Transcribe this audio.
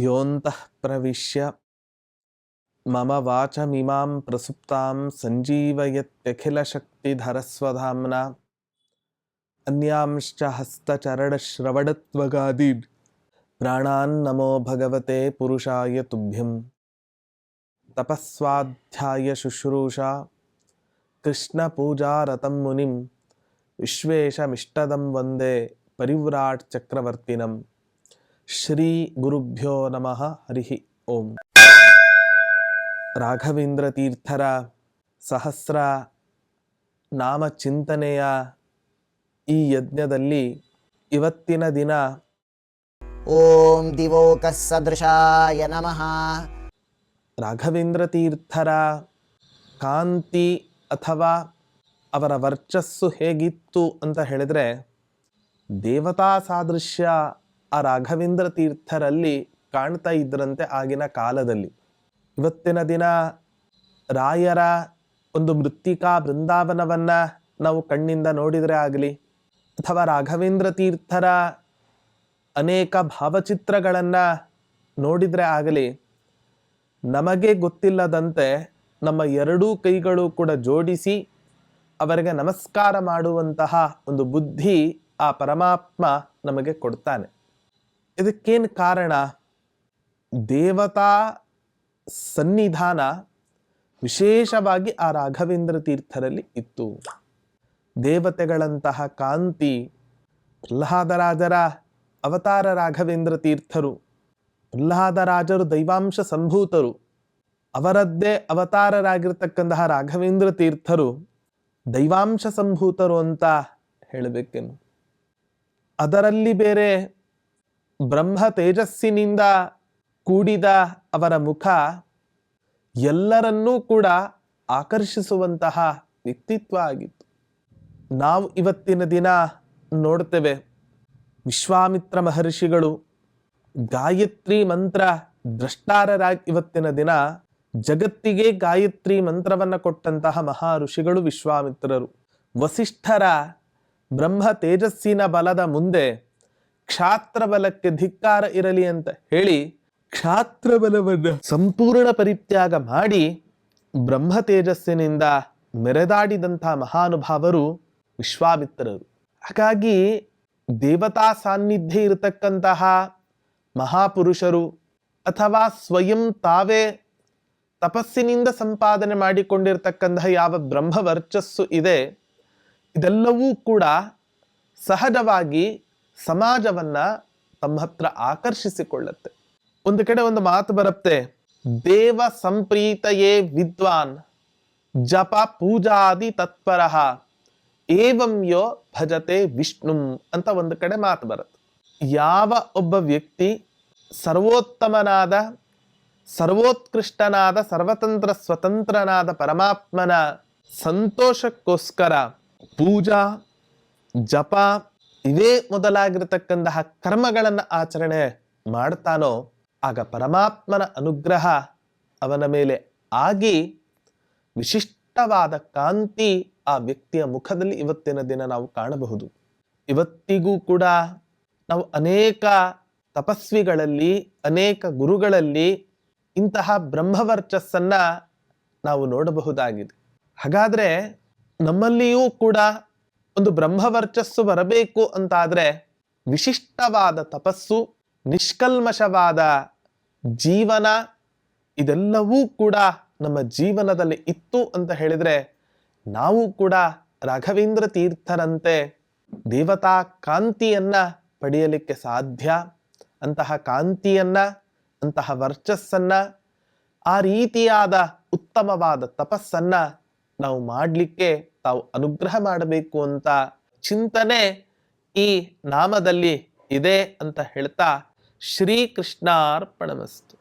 ಯೋಂತಃ ಪ್ರವಿಶ್ಯ ಮಮ ವಾಚಮಿಮಾಂ ಪ್ರಸುಪ್ತಾಂ ಸಂಜೀವಯತ್ಯಖಿಲಶಕ್ತಿಧರಸ್ವಧಾಮ್ನಾ ಅನ್ಯಾಂಶ್ಚ ಹಸ್ತಚರಣಶ್ರವಣತ್ವಗಾದೀನ್ ಪ್ರಾಣಾನ್ ನಮೋ ಭಗವತೆ ಪುರುಷಾಯ ತುಭ್ಯಂ. ತಪಸ್ವಾಧ್ಯಾಯ ಶುಶ್ರೂಷಾ ಕೃಷ್ಣ ಪೂಜಾರತಂ ಮುನಿಂ ವಿಶ್ವೇಶಮಿಷ್ಟದಂ ವಂದೇ ಪರಿವ್ರಾಟ್ ಚಕ್ರವರ್ತಿನಂ. ಶ್ರೀ ಗುರುಭ್ಯೋ ನಮಃ. ಹರಿ ಓಂ. ರಾಘವೇಂದ್ರ ತೀರ್ಥರ ಸಹಸ್ರ ನಾಮ ಚಿಂತನೆಯ ಈ ಯಜ್ಞದಲ್ಲಿ ಇವತ್ತಿನ ದಿನ ಓಂ ದಿವೋಕಃ ಸದೃಶಾಯ ನಮಃ. ರಾಘವೇಂದ್ರ ತೀರ್ಥರ ಕಾಂತಿ ಅಥವಾ ಅವರ ವರ್ಚಸ್ಸು ಹೇಗಿತ್ತು ಅಂತ ಹೇಳಿದರೆ, ದೇವತಾ ಸಾದೃಶ್ಯ ಆ ರಾಘವೇಂದ್ರ ತೀರ್ಥರಲ್ಲಿ ಕಾಣ್ತಾ ಇದ್ದರಂತೆ ಆಗಿನ ಕಾಲದಲ್ಲಿ. ಇವತ್ತಿನ ದಿನ ರಾಯರ ಒಂದು ಮೃತ್ತಿಕಾ ಬೃಂದಾವನವನ್ನು ನಾವು ಕಣ್ಣಿಂದ ನೋಡಿದರೆ ಆಗಲಿ, ಅಥವಾ ರಾಘವೇಂದ್ರ ತೀರ್ಥರ ಅನೇಕ ಭಾವಚಿತ್ರಗಳನ್ನು ನೋಡಿದರೆ ಆಗಲಿ, ನಮಗೆ ಗೊತ್ತಿಲ್ಲದಂತೆ ನಮ್ಮ ಎರಡೂ ಕೈಗಳು ಕೂಡ ಜೋಡಿಸಿ ಅವರಿಗೆ ನಮಸ್ಕಾರ ಮಾಡುವಂತಹ ಒಂದು ಬುದ್ಧಿ ಆ ಪರಮಾತ್ಮ ನಮಗೆ ಕೊಡ್ತಾನೆ. ಇದಕ್ಕೇನು ಕಾರಣ? ದೇವತಾ ಸನ್ನಿಧಾನ ವಿಶೇಷವಾಗಿ ಆ ರಾಘವೇಂದ್ರ ತೀರ್ಥರಲ್ಲಿ ಇತ್ತು. ದೇವತೆಗಳಂತಹ ಕಾಂತಿ. ಪ್ರಹ್ಲಾದರಾಜರ ಅವತಾರ ರಾಘವೇಂದ್ರ ತೀರ್ಥರು. ಪ್ರಹ್ಲಾದರಾಜರು ದೈವಾಂಶ ಸಂಭೂತರು. ಅವರದ್ದೇ ಅವತಾರರಾಗಿರ್ತಕ್ಕಂತಹ ರಾಘವೇಂದ್ರ ತೀರ್ಥರು ದೈವಾಂಶ ಸಂಭೂತರು ಅಂತ ಹೇಳಬೇಕೇನು. ಅದರಲ್ಲಿ ಬೇರೆ ಬ್ರಹ್ಮ ತೇಜಸ್ಸಿನಿಂದ ಕೂಡಿದ ಅವರ ಮುಖ ಎಲ್ಲರನ್ನೂ ಕೂಡ ಆಕರ್ಷಿಸುವಂತಹ ವ್ಯಕ್ತಿತ್ವ ಆಗಿತ್ತು. ನಾವು ಇವತ್ತಿನ ದಿನ ನೋಡ್ತೇವೆ, ವಿಶ್ವಾಮಿತ್ರ ಮಹರ್ಷಿಗಳು ಗಾಯತ್ರಿ ಮಂತ್ರ ದ್ರಷ್ಟಾರರಾಗಿ ಇವತ್ತಿನ ದಿನ ಜಗತ್ತಿಗೆ ಗಾಯತ್ರಿ ಮಂತ್ರವನ್ನು ಕೊಟ್ಟಂತಹ ಮಹಾ ಋಷಿಗಳು ವಿಶ್ವಾಮಿತ್ರರು. ವಸಿಷ್ಠರ ಬ್ರಹ್ಮ ತೇಜಸ್ಸಿನ ಬಲದ ಮುಂದೆ ಕ್ಷಾತ್ರ ಬಲಕ್ಕೆ ಧಿಕ್ಕಾರ ಇರಲಿ ಅಂತ ಹೇಳಿ ಕ್ಷಾತ್ರ ಬಲವನ್ನು ಸಂಪೂರ್ಣ ಪರಿತ್ಯಾಗ ಮಾಡಿ ಬ್ರಹ್ಮ ತೇಜಸ್ಸಿನಿಂದ ಮೆರೆದಾಡಿದಂತಹ ಮಹಾನುಭಾವರು ವಿಶ್ವಾಮಿತ್ರರು. ಹಾಗಾಗಿ ದೇವತಾ ಸಾನ್ನಿಧ್ಯ ಇರತಕ್ಕಂತಹ ಮಹಾಪುರುಷರು ಅಥವಾ ಸ್ವಯಂ ತಾವೇ ತಪಸ್ಸಿನಿಂದ ಸಂಪಾದನೆ ಮಾಡಿಕೊಂಡಿರ್ತಕ್ಕಂತಹ ಯಾವ ಬ್ರಹ್ಮ ವರ್ಚಸ್ಸು ಇದೆ, ಇದೆಲ್ಲವೂ ಕೂಡ ಸಹಜವಾಗಿ ಸಮಾಜವನ್ನ ತಮ್ಮ ಹತ್ರ ಆಕರ್ಷಿಸಿಕೊಳ್ಳುತ್ತೆ. ಒಂದು ಕಡೆ ಒಂದು ಮಾತು ಬರುತ್ತೆ, ದೇವ ಸಂಪ್ರೀತಯೇ ವಿದ್ವಾನ್ ಜಪ ಪೂಜಾದಿ ತತ್ಪರಃ ಏವಂ ಯೋ ಭಜತೆ ವಿಷ್ಣುಂ ಅಂತ ಒಂದು ಕಡೆ ಮಾತು ಬರುತ್ತೆ. ಯಾವ ಒಬ್ಬ ವ್ಯಕ್ತಿ ಸರ್ವೋತ್ತಮನಾದ ಸರ್ವೋತ್ಕೃಷ್ಟನಾದ ಸರ್ವತಂತ್ರ ಸ್ವತಂತ್ರನಾದ ಪರಮಾತ್ಮನ ಸಂತೋಷಕ್ಕೋಸ್ಕರ ಪೂಜಾ ಜಪ ಇವೇ ಮೊದಲಾಗಿರತಕ್ಕಂತಹ ಕರ್ಮಗಳನ್ನು ಆಚರಣೆ ಮಾಡ್ತಾನೋ, ಆಗ ಪರಮಾತ್ಮನ ಅನುಗ್ರಹ ಅವನ ಮೇಲೆ ಆಗಿ ವಿಶಿಷ್ಟವಾದ ಕಾಂತಿ ಆ ವ್ಯಕ್ತಿಯ ಮುಖದಲ್ಲಿ ಇವತ್ತಿನ ದಿನ ನಾವು ಕಾಣಬಹುದು. ಇವತ್ತಿಗೂ ಕೂಡ ನಾವು ಅನೇಕ ತಪಸ್ವಿಗಳಲ್ಲಿ ಅನೇಕ ಗುರುಗಳಲ್ಲಿ ಇಂತಹ ಬ್ರಹ್ಮವರ್ಚಸ್ಸನ್ನ ನಾವು ನೋಡಬಹುದಾಗಿದೆ. ಹಾಗಾದ್ರೆ ನಮ್ಮಲ್ಲಿಯೂ ಕೂಡ ಒಂದು ಬ್ರಹ್ಮವರ್ಚಸ್ಸು ಬರಬೇಕು ಅಂತಾದ್ರೆ ವಿಶಿಷ್ಟವಾದ ತಪಸ್ಸು, ನಿಷ್ಕಲ್ಮಶವಾದ ಜೀವನ, ಇದೆಲ್ಲವೂ ಕೂಡ ನಮ್ಮ ಜೀವನದಲ್ಲಿ ಇತ್ತು ಅಂತ ಹೇಳಿದ್ರೆ ನಾವು ಕೂಡ ರಾಘವೇಂದ್ರ ತೀರ್ಥರಂತೆ ದೇವತಾ ಕಾಂತಿಯನ್ನ ಪಡೆಯಲಿಕ್ಕೆ ಸಾಧ್ಯ. ಅಂತಹ ಕಾಂತಿಯನ್ನ, ಅಂತಹ ವರ್ಚಸ್ಸನ್ನ, ಆ ರೀತಿಯಾದ ಉತ್ತಮವಾದ ತಪಸ್ಸನ್ನ ನಾವು ಮಾಡಲಿಕ್ಕೆ ತಾವು ಅನುಗ್ರಹ ಮಾಡಬೇಕು ಅಂತ ಚಿಂತನೆ ಈ ನಾಮದಲ್ಲಿ ಇದೆ ಅಂತ ಹೇಳ್ತಾ ಶ್ರೀಕೃಷ್ಣಾರ್ಪಣಮಸ್ತು.